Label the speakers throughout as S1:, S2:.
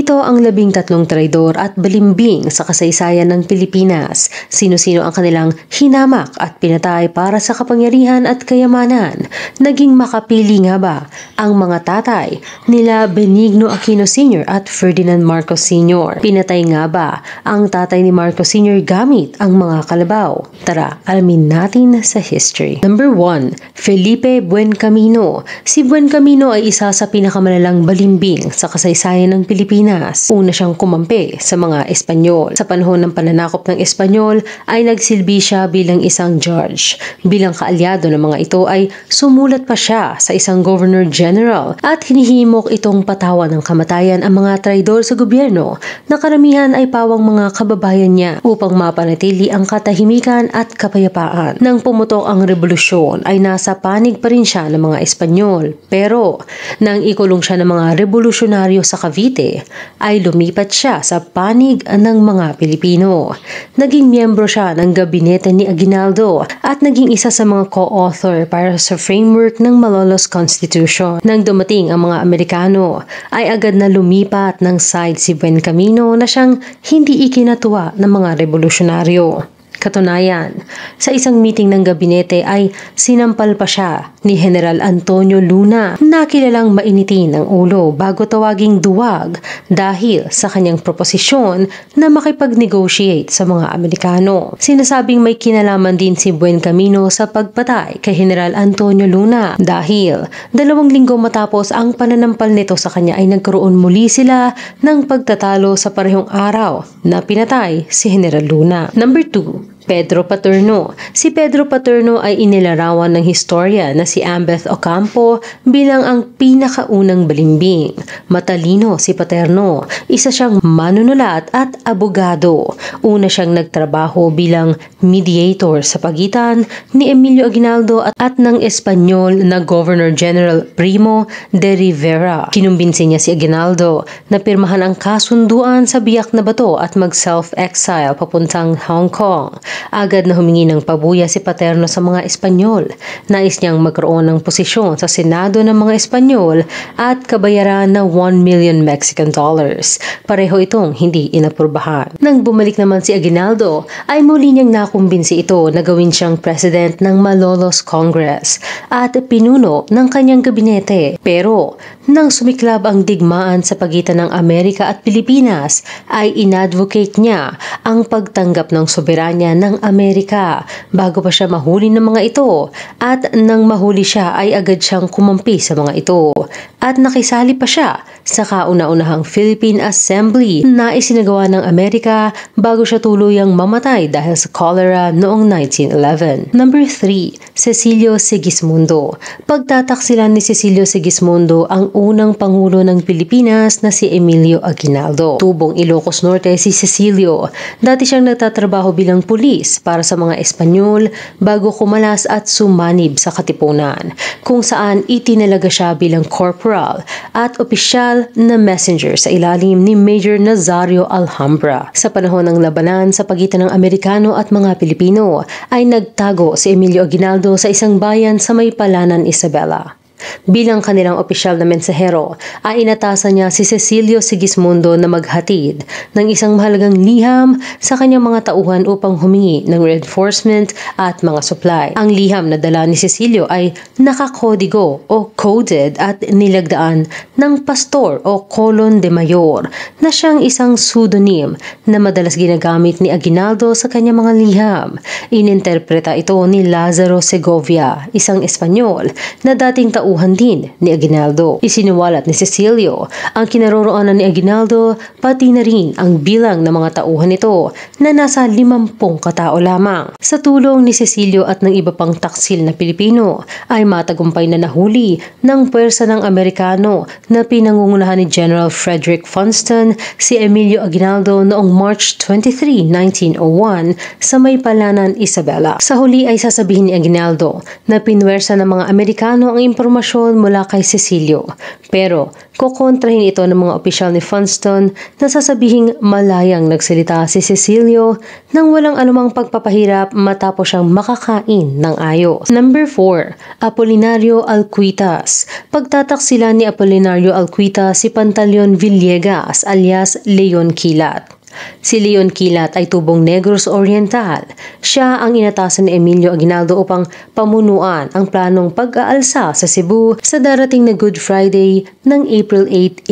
S1: Ito ang 13 traidor at balimbing sa kasaysayan ng Pilipinas. Sino-sino ang kanilang hinamak at pinatay para sa kapangyarihan at kayamanan. Naging makapili nga ba ang mga tatay nila Benigno Aquino Sr. at Ferdinand Marcos Sr.? Pinatay nga ba ang tatay ni Marcos Sr. gamit ang mga kalabaw? Tara, alamin natin sa history. Number 1. Felipe Buencamino. Si Buencamino ay isa sa pinakamalalang balimbing sa kasaysayan ng Pilipinas. Una siyang kumampi sa mga Espanyol. Sa panahon ng pananakop ng Espanyol ay nagsilbi siya bilang isang judge. Bilang kaalyado ng mga ito ay sumulat pa siya sa isang governor general at hinihimok itong patawan ng kamatayan ang mga traidor sa gobyerno na karamihan ay pawang mga kababayan niya upang mapanatili ang katahimikan at kapayapaan. Nang pumutok ang revolusyon ay nasa panig pa rin siya ng mga Espanyol. Pero nang ikulong siya ng mga revolusyonaryo sa Cavite, ay lumipat siya sa panig ng mga Pilipino. Naging miyembro siya ng gabinete ni Aguinaldo at naging isa sa mga co-author para sa framework ng Malolos Constitution. Nang dumating ang mga Amerikano, ay agad na lumipat ng side si Buencamino na siyang hindi ikinatuwa ng mga revolusyonaryo. Katunayan, sa isang meeting ng gabinete ay sinampal pa siya ni General Antonio Luna na kilalang mainitin ang ulo bago tawaging duwag dahil sa kanyang proposisyon na makipag-negotiate sa mga Amerikano. Sinasabing may kinalaman din si Buencamino sa pagpatay kay General Antonio Luna dahil 2 linggo matapos ang pananampal nito sa kanya ay nagkaroon muli sila ng pagtatalo sa parehong araw na pinatay si General Luna. Number 2. Pedro Paterno. Si Pedro Paterno ay inilarawan ng historia na si Ambeth Ocampo bilang ang pinakaunang balimbing. Matalino si Paterno, isa siyang manunulat at abogado. Una siyang nagtrabaho bilang mediator sa pagitan ni Emilio Aguinaldo at ng Espanyol na Governor General Primo de Rivera. Kinumbinsi niya si Aguinaldo na pirmahan ang kasunduan sa Biak na Bato at mag-self-exile papuntang Hong Kong. Agad na humingi ng pabuya si Paterno sa mga Espanyol. Nais niyang magkaroon ng posisyon sa Senado ng mga Espanyol at kabayaran na 1 million Mexican dollars. Pareho itong hindi inaprubahan. Nang bumalik naman si Aguinaldo, ay muli niyang nakumbinsi ito na gawin siyang president ng Malolos Congress at pinuno ng kanyang gabinete. Pero nang sumiklab ang digmaan sa pagitan ng Amerika at Pilipinas, ay inadvocate niya ang pagtanggap ng soberanya ng Amerika bago pa siya mahuli ng mga ito, at nang mahuli siya ay agad siyang kumampi sa mga ito at nakisali pa siya sa kauna-unahang Philippine Assembly na isinagawa ng Amerika bago siya tuluyang mamatay dahil sa cholera noong 1911. Number 3. Cecilio Sigismundo. Pagtataksilan ni Cecilio Sigismundo ang unang pangulo ng Pilipinas na si Emilio Aguinaldo. Tubong Ilocos Norte si Cecilio. Dati siyang nagtatrabaho bilang pulis para sa mga Espanyol bago kumalas at sumanib sa Katipunan, kung saan itinalaga siya bilang corporal at opisyal na messenger sa ilalim ni Major Nazario Alhambra. Sa panahon ng labanan sa pagitan ng Amerikano at mga Pilipino, ay nagtago si Emilio Aguinaldo sa isang bayan sa may Palanan, Isabela. Bilang kanilang opisyal na mensahero, ay inatasan niya si Cecilio Sigismundo na maghatid ng isang mahalagang liham sa kanyang mga tauhan upang humingi ng reinforcement at mga supply. Ang liham na dala ni Cecilio ay nakakodigo o coded at nilagdaan ng pastor o colon de mayor na siyang isang pseudonym na madalas ginagamit ni Aguinaldo sa kanyang mga liham. Ininterpreta ito ni Lazaro Segovia, isang Espanyol na dating tauhan din ni Aguinaldo. Isiniwalat ni Cecilio ang kinaroroonan ni Aguinaldo pati na rin ang bilang ng mga tauhan nito na nasa 50 katao lamang. Sa tulong ni Cecilio at ng iba pang taksil na Pilipino ay matagumpay na nahuli ng puwersa ng Amerikano na pinangungunahan ni General Frederick Funston si Emilio Aguinaldo noong March 23, 1901 sa may Palanan, Isabela. Sa huli ay sasabihin ni Aguinaldo na pinwersa ng mga Amerikano ang impormasyon impormasyon mula kay Cecilio. Pero kukontrahin ito ng mga opisyal ni Funston na sasabihing malayang nagsalita si Cecilio nang walang anumang pagpapahirap matapos siyang makakain ng ayos. Number 4. Apolinario Alcuitas. Pagtataksila ni Apolinario Alcuitas si Pantaleon Villegas alias Leon Quilat. Si Leon Quilat ay tubong Negros Oriental. Siya ang inatasan ni Emilio Aguinaldo upang pamunuan ang planong pag-aalsa sa Cebu sa darating na Good Friday ng April 8,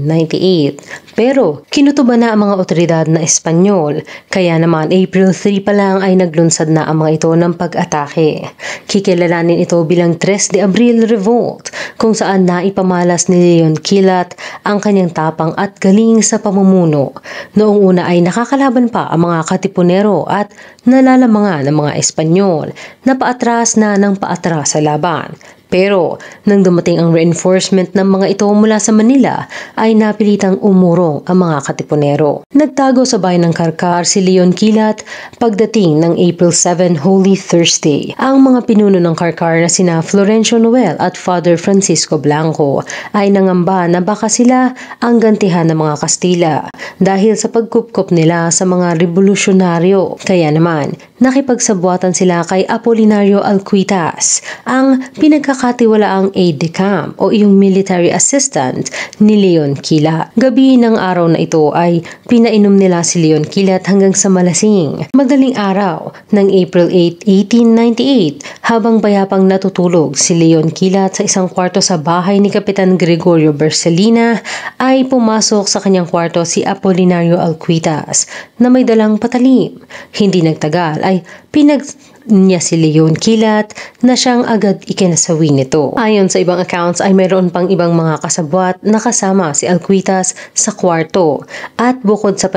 S1: 1898. Pero kinutuban na ang mga otoridad na Espanyol, kaya naman April 3 pa lang ay naglunsad na ang mga ito ng pag-atake. Kikilalanin ito bilang 3 de Abril Revolt, kung saan naipamalas ni Leon Quilat ang kanyang tapang at galing sa pamumuno. Noong una ay nakakalaban pa ang mga katipunero at nalalamangan ng mga Espanyol na paatras na ng paatras sa laban. Pero nang dumating ang reinforcement ng mga ito mula sa Manila ay napilitang umurong ang mga katipunero. Nagtago sa bayan ng Karkar si Leon Quilat pagdating ng April 7 Holy Thursday. Ang mga pinuno ng Karkar na sina Florencio Noel at Father Francisco Blanco ay nangamba na baka sila ang gantihan ng mga Kastila dahil sa pagkupkop nila sa mga revolusyonaryo. Kaya naman nakipagsabuatan sila kay Apolinario Alcuitas, ang pinagkakatiwalaang aide-de-camp o yung military assistant ni Leon Quilat. Gabi ng araw na ito ay pinainom nila si Leon Quilat hanggang sa malasing. Madaling araw ng April 8, 1898, habang payapang natutulog si Leon Quilat sa isang kwarto sa bahay ni Kapitan Gregorio Bersalina, ay pumasok sa kanyang kwarto si Apolinario Alcuitas na may dalang patalim. Hindi nagtagal ay pinag niya si Leon Quilat na siyang agad ikinasawi nito. Ayon sa ibang accounts ay mayroon pang ibang mga kasabwat na kasama si Alcuitas sa kwarto at bukod sa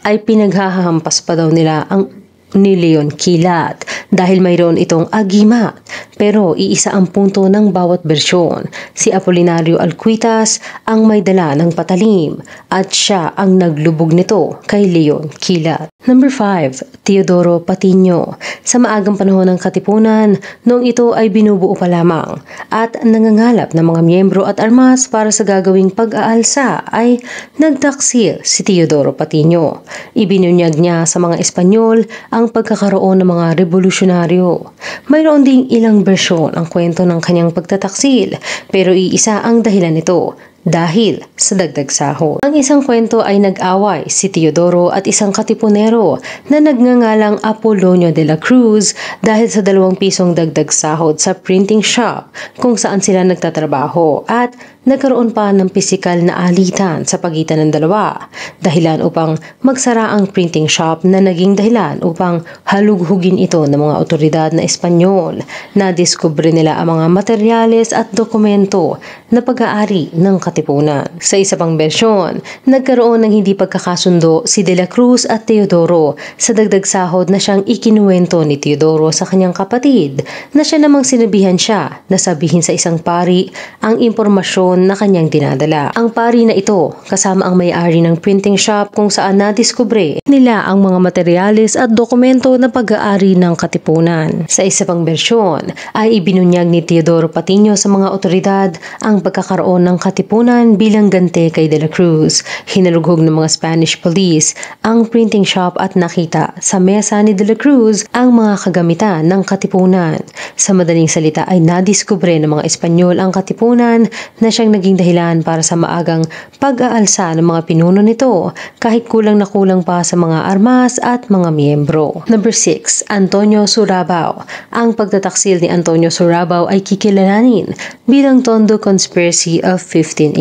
S1: ay pinaghahampas pa daw nila ang ni Leon Quilat dahil mayroon itong agimat. Pero iisa ang punto ng bawat bersyon. Si Apolinario Alcuitas ang may dala ng patalim at siya ang naglubog nito kay Leon Quilat. Number 5. Teodoro Patino. Sa maagang panahon ng Katipunan, noong ito ay binubuo pa lamang at nangangalap ng mga miyembro at armas para sa gagawing pag-aalsa ay nagtaksil si Teodoro Patino. Ibinunyag niya sa mga Espanyol ang pagkakaroon ng mga revolusyonaryo. Mayroon ding ilang bersyon ang kwento ng kanyang pagtataksil, pero iisa ang dahilan nito dahil sa dagdag sahod. Ang isang kwento ay nag-away si Teodoro at isang katipunero na nagngangalang Apolonio de la Cruz dahil sa 2 pisong dagdag sahod sa printing shop kung saan sila nagtatrabaho, at nagkaroon pa ng pisikal na alitan sa pagitan ng dalawa, dahilan upang magsara ang printing shop na naging dahilan upang halughugin ito ng mga otoridad na Espanyol. Nadiskubre nila ang mga materyales at dokumento na pag-aari ng Katipunan. Sa isa pang bersyon, nagkaroon ng hindi pagkakasundo si De la Cruz at Teodoro sa dagdag sahod na siyang ikinuwento ni Teodoro sa kanyang kapatid, na siya namang sinabihan siya na sabihin sa isang pari ang impormasyon na kanyang dinadala. Ang pari na ito kasama ang may-ari ng printing shop kung saan nadiskubre nila ang mga materyales at dokumento na pag-aari ng Katipunan. Sa isa pang bersyon ay ibinunyag ni Teodoro Patino sa mga otoridad ang pagkakaroon ng Katipunan bilang ganti kay De la Cruz. Hinalughog ng mga Spanish police ang printing shop at nakita sa mesa ni De la Cruz ang mga kagamitan ng Katipunan. Sa madaling salita ay nadiskubre ng mga Espanyol ang Katipunan na siyang naging dahilan para sa maagang pag-aalsa ng mga pinuno nito kahit kulang na kulang pa sa mga armas at mga miyembro. Number 6. Antonio Surabao. Ang pagtataksil ni Antonio Surabao ay kikilalanin bilang Tondo Conspiracy of 1587.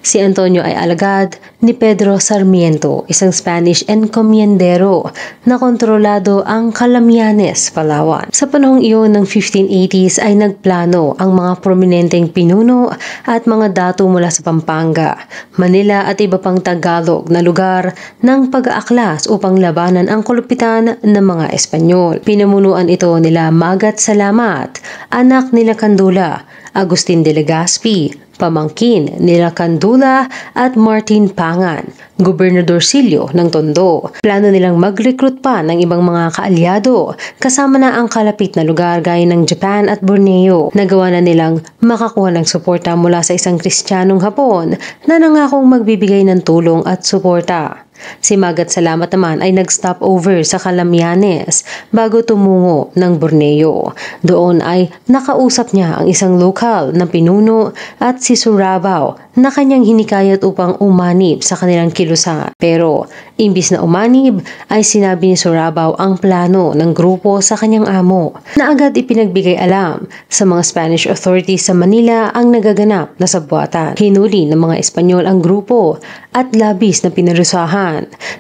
S1: Si Antonio ay alagad ni Pedro Sarmiento, isang Spanish encomiendero na kontrolado ang Calamianes, Palawan. Sa panahong iyon ng 1580s ay nagplano ang mga prominenteng pinuno at mga dato mula sa Pampanga, Manila at iba pang Tagalog na lugar ng pag-aaklas upang labanan ang kalupitan ng mga Espanyol. Pinamunuan ito nila Magat Salamat, anak nila Kandula, Agustin de Legazpi, pamangkin nila Candula at Martin Pangan, Gobernador Silio ng Tondo. Plano nilang mag-recruit pa ng ibang mga kaalyado kasama na ang kalapit na lugar gaya ng Japan at Borneo. Nagawa na nilang makakuha ng suporta mula sa isang Kristiyanong Hapon na nangakong magbibigay ng tulong at suporta. Si Magat Salamat naman ay nag-stop over sa Calamianes bago tumungo ng Borneo. Doon ay nakausap niya ang isang lokal na pinuno at si Surabao na kanyang hinikayat upang umanib sa kanilang kilusan. Pero imbis na umanib ay sinabi ni Surabao ang plano ng grupo sa kanyang amo na agad ipinagbigay alam sa mga Spanish authorities sa Manila ang nagaganap na sabwatan. Hinuli ng mga Espanyol ang grupo at labis na pinarusahan.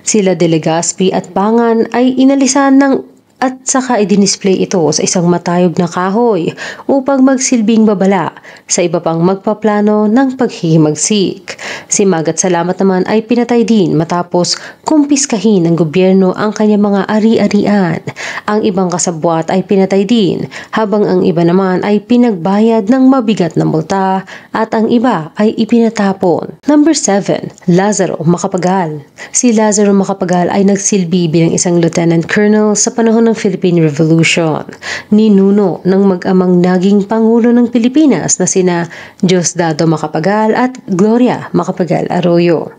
S1: Sila De Legazpi at Pangan ay inalisan at saka i-display ito sa isang matayog na kahoy upang magsilbing babala sa iba pang magpaplano ng paghihimagsik. Si Magat Salamat naman ay pinatay din matapos kumpiskahin ng gobyerno ang kanyang mga ari-arian. Ang ibang kasabwat ay pinatay din habang ang iba naman ay pinagbayad ng mabigat na multa at ang iba ay ipinatapon. Number 7. Lazaro Macapagal. Si Lazaro Macapagal ay nagsilbi bilang isang lieutenant colonel sa panahon ng Philippine Revolution. Ninuno ng mag-amang naging Pangulo ng Pilipinas na sina Diosdado Macapagal at Gloria Macapagal Arroyo.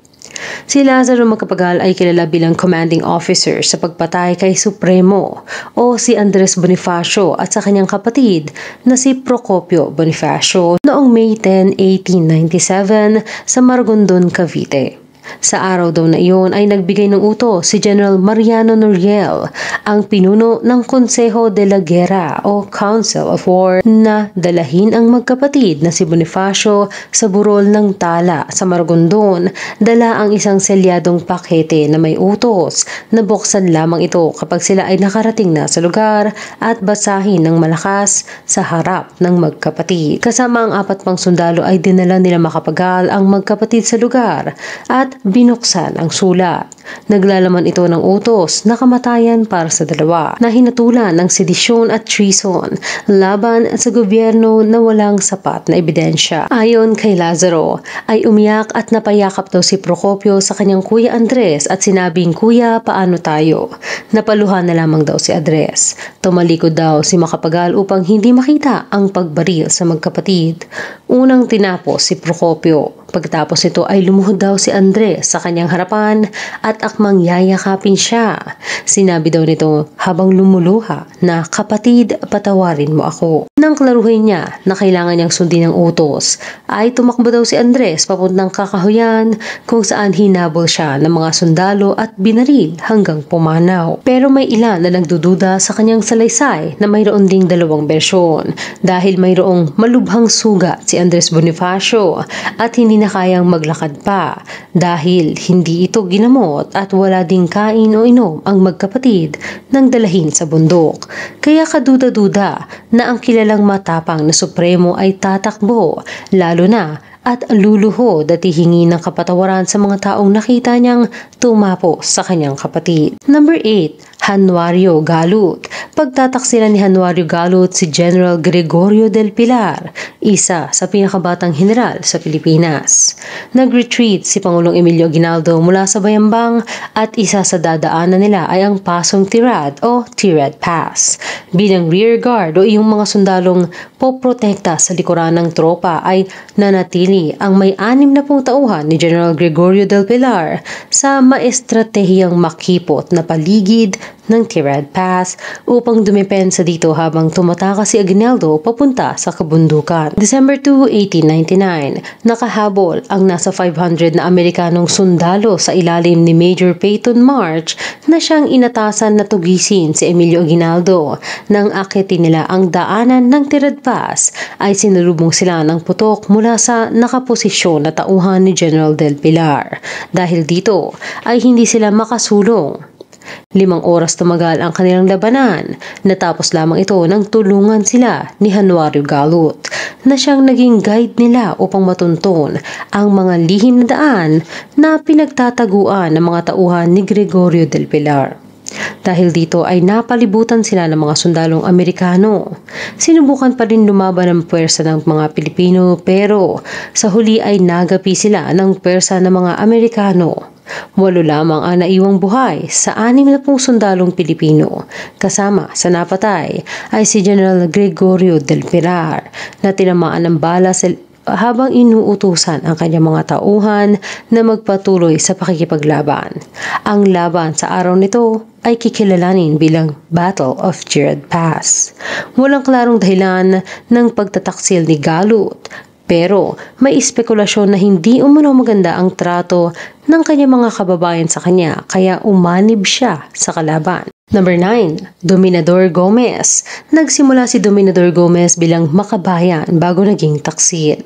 S1: Si Lazaro Macapagal ay kilala bilang commanding officer sa pagpatay kay Supremo o si Andres Bonifacio at sa kanyang kapatid na si Procopio Bonifacio noong May 10, 1897 sa Maragondon, Cavite. Sa araw daw na iyon ay nagbigay ng utos si General Mariano Noriel, ang pinuno ng Consejo de la Guerra o Council of War, na dalahin ang magkapatid na si Bonifacio sa burol ng Tala sa Maragondon. Dala ang isang selyadong pakete na may utos na buksan lamang ito kapag sila ay nakarating na sa lugar at basahin ng malakas sa harap ng magkapatid. Kasama ang 4 pang sundalo ay dinala nila Macapagal ang magkapatid sa lugar at binuksan ang sulat. Naglalaman ito ng utos na kamatayan para sa dalawa na hinatulan ng sedisyon at treason laban sa gobyerno na walang sapat na ebidensya. Ayon kay Lazaro ay umiyak at napayakap daw si Procopio sa kanyang kuya Andres at sinabing, "Kuya, paano tayo?" Napaluhan na lamang daw si Andres. Tumalikod daw si Macapagal upang hindi makita ang pagbaril sa magkapatid. Unang tinapos si Procopio. Pagkatapos ito ay lumuhod daw si Andres sa kanyang harapan at akmang yayakapin siya. Sinabi daw nito habang lumuluha na, "Kapatid, patawarin mo ako." Nang klaruhin niya na kailangan niyang sundin ang utos, ay tumakbo daw si Andres papuntang Kakahuyan kung saan hinabol siya ng mga sundalo at binaril hanggang pumanaw. Pero may ilan na nagdududa sa kanyang salaysay na mayroon ding dalawang bersyon dahil mayroong malubhang sugat si Andres Bonifacio at hindi na kayang maglakad pa dahil hindi ito ginamot at wala ding kain o inom ang magkapatid nang dalahin sa bundok. Kaya kaduda-duda na ang kilalang matapang na Supremo ay tatakbo, lalo na at luluhod at hihingi ng kapatawaran sa mga taong nakita niyang tumapos sa kanyang kapatid. Number 8. Januario Galut. Pagtataksilan ni Januario Galut si General Gregorio del Pilar, isa sa pinakabatang general sa Pilipinas. Nag-retreat si Pangulong Emilio Aguinaldo mula sa Bayambang at isa sa dadaanan nila ay ang Pasong Tirad o Tirad Pass. Bilang rear guard o iyong mga sundalong poprotekta sa likuran ng tropa ay nanatili ang may 60 tauhan ni General Gregorio del Pilar sa maestratehiyang makipot na paligid ng Tirad Pass upang dumepensa dito habang tumatakas si Aguinaldo papunta sa kabundukan. December 2, 1899, nakahabol ang nasa 500 na Amerikanong sundalo sa ilalim ni Major Peyton March na siyang inatasan na tugisin si Emilio Aguinaldo. Nang akitin nila ang daanan ng Tirad Pass ay sinalubong sila ng putok mula sa nakaposisyon na tauhan ni General del Pilar. Dahil dito ay hindi sila makasulong. 5 oras tumagal ang kanilang labanan. Natapos lamang ito nang tulungan sila ni Januario Galut na siyang naging guide nila upang matuntun ang mga lihim na daan na pinagtataguan ng mga tauhan ni Gregorio del Pilar. Dahil dito ay napalibutan sila ng mga sundalong Amerikano. Sinubukan pa rin lumaban ng puwersa ng mga Pilipino pero sa huli ay nagapi sila ng puwersa ng mga Amerikano. 8 lamang ang naiwang buhay sa 60 sundalong Pilipino. Kasama sa napatay ay si General Gregorio del Pilar na tinamaan ng bala habang inuutusan ang kanyang mga tauhan na magpatuloy sa pakikipaglaban. Ang laban sa araw nito ay kikilalanin bilang Battle of Gerard Pass. Walang klarong dahilan ng pagtataksil ni Galut, pero may espekulasyon na hindi umano maganda ang trato ng kanyang mga kababayan sa kanya kaya umanib siya sa kalaban. Number 9. Dominador Gomez. Nagsimula si Dominador Gomez bilang makabayan bago naging taksil.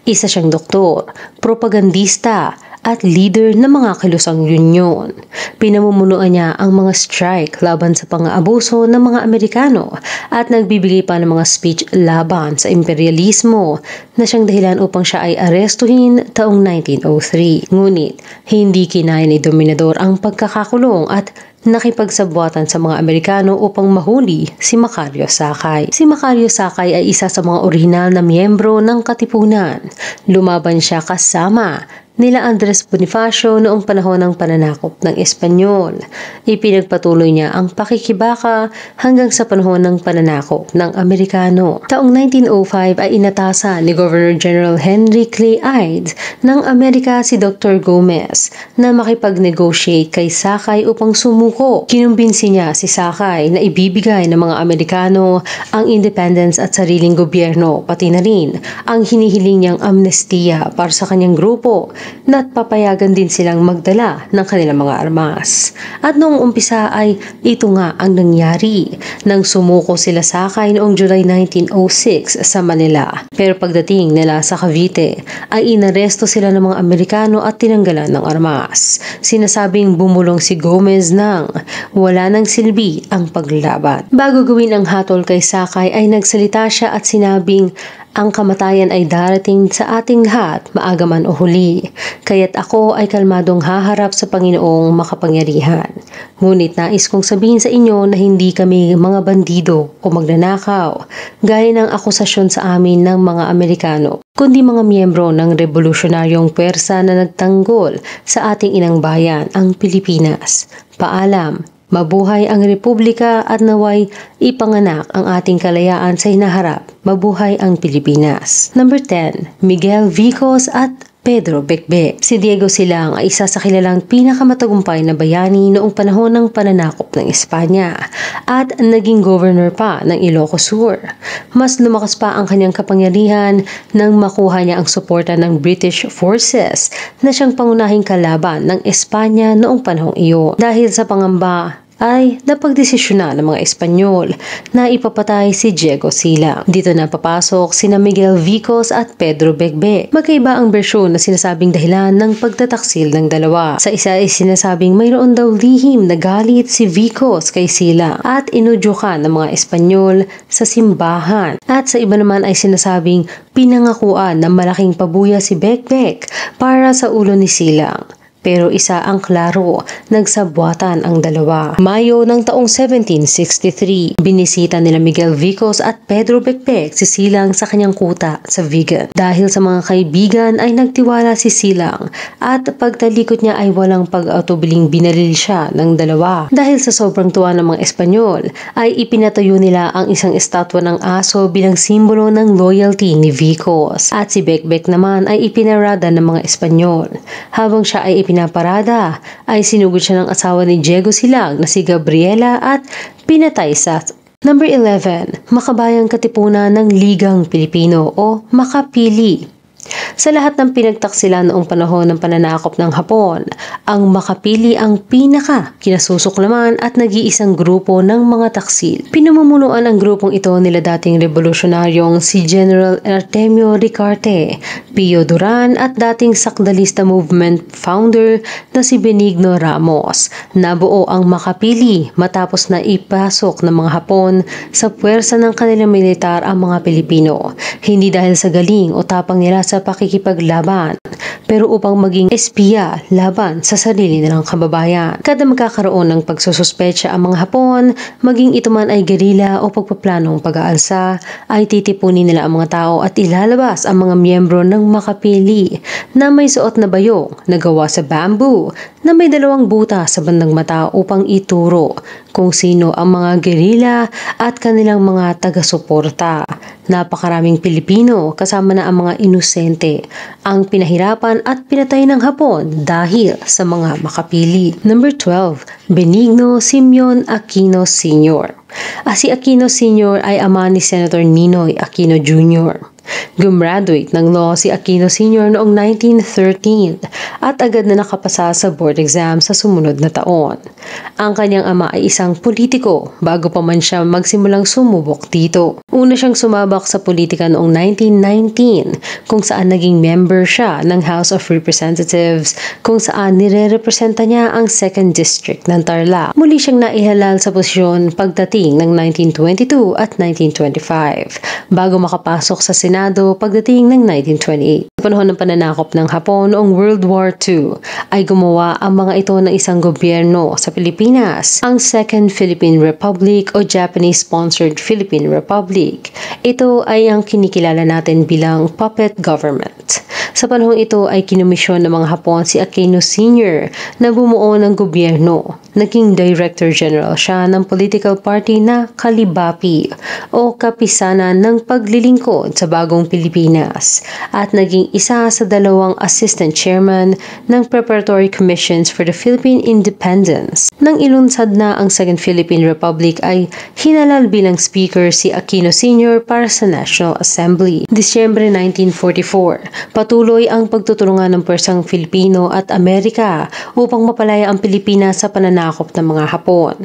S1: Isa siyang doktor, propagandista, at leader ng mga kilusang union. Pinamumunuan niya ang mga strike laban sa pang-aabuso ng mga Amerikano at nagbibigay pa ng mga speech laban sa imperialismo na siyang dahilan upang siya ay arestuhin taong 1903. Ngunit hindi kinaya ni Dominador ang pagkakakulong at nakipagsabwatan sa mga Amerikano upang mahuli si Macario Sakay. Si Macario Sakay ay isa sa mga orihinal na miyembro ng Katipunan. Lumaban siya kasama nila Andres Bonifacio noong panahon ng pananakop ng Espanyol. Ipinagpatuloy niya ang pakikibaka hanggang sa panahon ng pananakop ng Amerikano. Taong 1905 ay inatasan ni Governor General Henry Clay Ides ng Amerika si Dr. Gomez na makipag-negotiate kay Sakay upang sumuko. Kinumbinsi niya si Sakay na ibibigay ng mga Amerikano ang independence at sariling gobyerno, pati na rin ang hinihiling niyang amnestiya para sa kanyang grupo na papayagan din silang magdala ng kanilang mga armas. At noong umpisa ay ito nga ang nangyari nang sumuko sila Sakay noong July 1906 sa Manila. Pero pagdating nila sa Cavite ay inaresto sila ng mga Amerikano at tinanggalan ng armas. Sinasabing bumulong si Gomez nang wala nang silbi ang paglaban. Bago gawin ang hatol kay Sakay ay nagsalita siya at sinabing ang kamatayan ay darating sa ating lahat, maaga man o huli. Kaya't ako ay kalmadong haharap sa Panginoong makapangyarihan. Ngunit nais kong sabihin sa inyo na hindi kami mga bandido o magnanakaw, gaya ng akusasyon sa amin ng mga Amerikano, kundi mga miyembro ng revolusyonaryong pwersa na nagtanggol sa ating inang bayan, ang Pilipinas. Paalam. Mabuhay ang Republika at naway ipanganak ang ating kalayaan sa hinaharap. Mabuhay ang Pilipinas. Number 10. Miguel Vicos at Pedro Bekbek. Si Diego Silang ay isa sa kilalang pinakamatagumpay na bayani noong panahon ng pananakop ng Espanya at naging governor pa ng Ilocos Sur. Mas lumakas pa ang kanyang kapangyarihan nang makuha niya ang suporta ng British forces na siyang pangunahing kalaban ng Espanya noong panahong iyon. Dahil sa pangamba ay napagdesisyonan ng mga Espanyol na ipapatay si Diego Silang. Dito na papasok sina Miguel Vicos at Pedro Bekbek. Magkaiba ang bersyon na sinasabing dahilan ng pagtataksil ng dalawa. Sa isa ay sinasabing mayroon daw lihim na galit si Vicos kay Silang at inudyukan ng mga Espanyol sa simbahan. At sa iba naman ay sinasabing pinangakuan ng malaking pabuya si Bekbek para sa ulo ni Silang. Pero isa ang klaro, nagsabwatan ang dalawa. Mayo ng taong 1763, binisita nila Miguel Vicos at Pedro Bekbek si Silang sa kanyang kuta sa Vigan. Dahil sa mga kaibigan ay nagtiwala si Silang at pagtalikod niya ay walang pag-atubiling binaril siya ng dalawa. Dahil sa sobrang tuwa ng mga Espanyol ay ipinatayo nila ang isang estatwa ng aso bilang simbolo ng loyalty ni Vicos. At si Bekbek naman ay ipinarada ng mga Espanyol. Habang siya ay pinaparada ay sinugod siya ng asawa ni Diego Silang na si Gabriela at pinatay sa Number 11. Makabayang Katipunan ng Ligang Pilipino o Makapili. Sa lahat ng pinagtaksilan noong panahon ng pananakop ng Hapon, ang Makapili ang pinaka-kinasusuklaman at nag-iisang grupo ng mga taksil. Pinamumunuan ang grupong ito nila dating revolusyonaryong si General Artemio Ricarte, Pio Duran at dating Sakdalista Movement founder na si Benigno Ramos. Nabuo ang Makapili matapos na ipasok ng mga Hapon sa puwersa ng kanilang militar ang mga Pilipino. Hindi dahil sa galing o tapang nila sa pakikipaglaban makikipaglaban, pero upang maging espiya laban sa sarili nilang kababayan. Kada magkakaroon ng pagsususpecha ang mga Hapon, maging ito man ay gerila o pagpaplanong pag-aalsa, ay titipunin nila ang mga tao at ilalabas ang mga miyembro ng makapili na may suot na bayong na gawa sa bamboo na may dalawang buta sa bandang mata upang ituro kung sino ang mga gerila at kanilang mga taga-suporta. Napakaraming Pilipino kasama na ang mga inosente ang pinahirapan at pinatay ng Hapon dahil sa mga makapili. Number 12, Benigno Simeon Aquino Sr. Si Aquino Sr. ay ama ni Senator Ninoy Aquino Jr. Gumraduate ng law si Aquino Sr. noong 1913 at agad na nakapasa sa board exam sa sumunod na taon. Ang kanyang ama ay isang politiko bago pa man siya magsimulang sumubok dito. Una siyang sumabak sa politika noong 1919 kung saan naging member siya ng House of Representatives kung saan nire-representa niya ang 2nd District ng Tarlac. Muli siyang naihalal sa posisyon pagdating ng 1922 at 1925 bago makapasok sa Senado pagdating ng 1928. Sa panahon ng pananakop ng Hapon noong World War II ay gumawa ang mga ito ng isang gobyerno sa Pilipinas, ang Second Philippine Republic o Japanese-sponsored Philippine Republic. Ito ay ang kinikilala natin bilang puppet government. Sa panahong ito ay kinomisyon ng mga Hapon si Aquino Sr. na bumuo ng gobyerno. Naging Director General siya ng political party na Kalibapi o Kapisanan ng Paglilingkod sa Bagong Pilipinas at naging isa sa 2 assistant chairman ng Preparatory Commissions for the Philippine Independence. Nang ilunsad na ang Second Philippine Republic ay hinalal bilang speaker si Aquino Sr. para sa National Assembly. Disyembre 1944, patuloy ang pagtutulungan ng puwersang Filipino at Amerika upang mapalaya ang Pilipinas sa pananakop ng mga Hapon.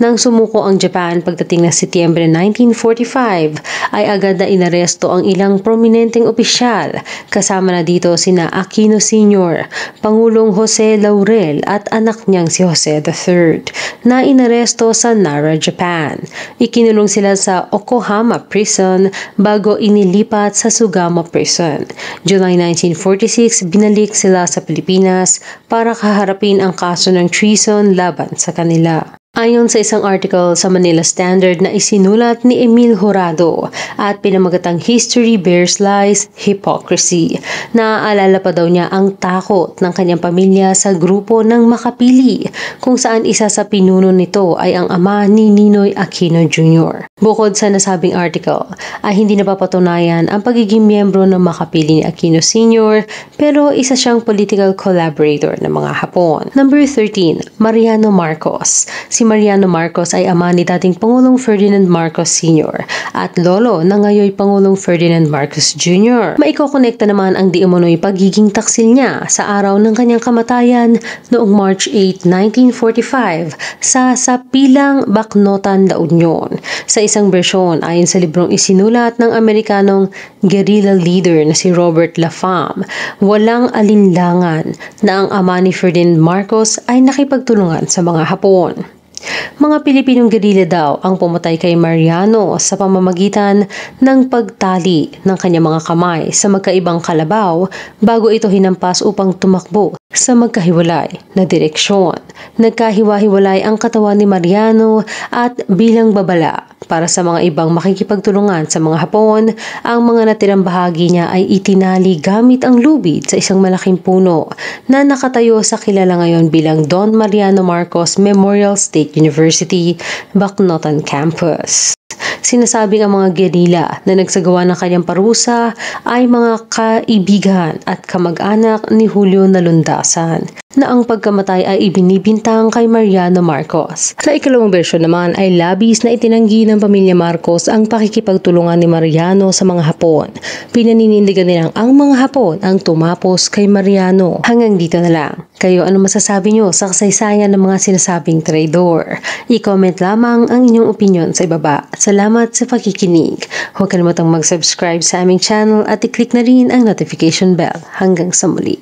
S1: Nang sumuko ang Japan pagdating ng Setyembre 1945, ay agad na inaresto ang ilang prominenteng opisyal, kasama na dito sina Aquino Sr., Pangulong Jose Laurel at anak niyang si Jose III, na inaresto sa Nara, Japan. Ikinulong sila sa Yokohama Prison bago inilipat sa Sugamo Prison. July 1946, binalik sila sa Pilipinas para kaharapin ang kaso ng treason laban sa kanila. Ayon sa isang article sa Manila Standard na isinulat ni Emil Jurado at pinamagatang History Bears Lies, Hypocrisy, naaalala pa daw niya ang takot ng kanyang pamilya sa grupo ng Makapili kung saan isa sa pinuno nito ay ang ama ni Ninoy Aquino Jr. Bukod sa nasabing article, ay hindi napapatunayan ang pagiging miyembro ng Makapili ni Aquino Sr. pero isa siyang political collaborator ng mga Hapon. Number 13, Mariano Marcos. Si Mariano Marcos ay ama ni dating Pangulong Ferdinand Marcos Sr. at lolo ng ngayon Pangulong Ferdinand Marcos Jr. Maikokonekta naman ang di umano'y pagiging taksil niya sa araw ng kanyang kamatayan noong March 8, 1945 sa Pilang, Bacnotan, La Union. Sa isang bersyon ayon sa librong isinulat ng Amerikanong guerrilla leader na si Robert Lafam, walang alinlangan na ang ama ni Ferdinand Marcos ay nakipagtulungan sa mga Hapon. Mga Pilipinong gerilla daw ang pumatay kay Mariano sa pamamagitan ng pagtali ng kanyang mga kamay sa magkaibang kalabaw bago ito hinampas upang tumakbo sa magkahiwalay na direksyon. Nagkahiwa-hiwalay ang katawan ni Mariano at bilang babala para sa mga ibang makikipagtulungan sa mga Hapon, ang mga natirang bahagi niya ay itinali gamit ang lubid sa isang malaking puno na nakatayo sa kilala ngayon bilang Don Mariano Marcos Memorial State University, Bacnotan Campus. Sinasabing ang mga gerilla na nagsagawa ng kanyang parusa ay mga kaibigan at kamag-anak ni Julio Nalundasan na ang pagkamatay ay ibinibintang kay Mariano Marcos. Sa ikalawang bersyon naman ay labis na itinanggi ng pamilya Marcos ang pakikipagtulungan ni Mariano sa mga Hapon. Pinaninindigan nilang ang mga Hapon ang tumapos kay Mariano. Hanggang dito na lang. Kayo, ano masasabi nyo sa kasaysayan ng mga sinasabing traidor? I-comment lamang ang inyong opinion sa ibaba. Salamat sa pakikinig. Huwag kalimutang mag-subscribe sa aming channel at i-click na rin ang notification bell. Hanggang sa muli.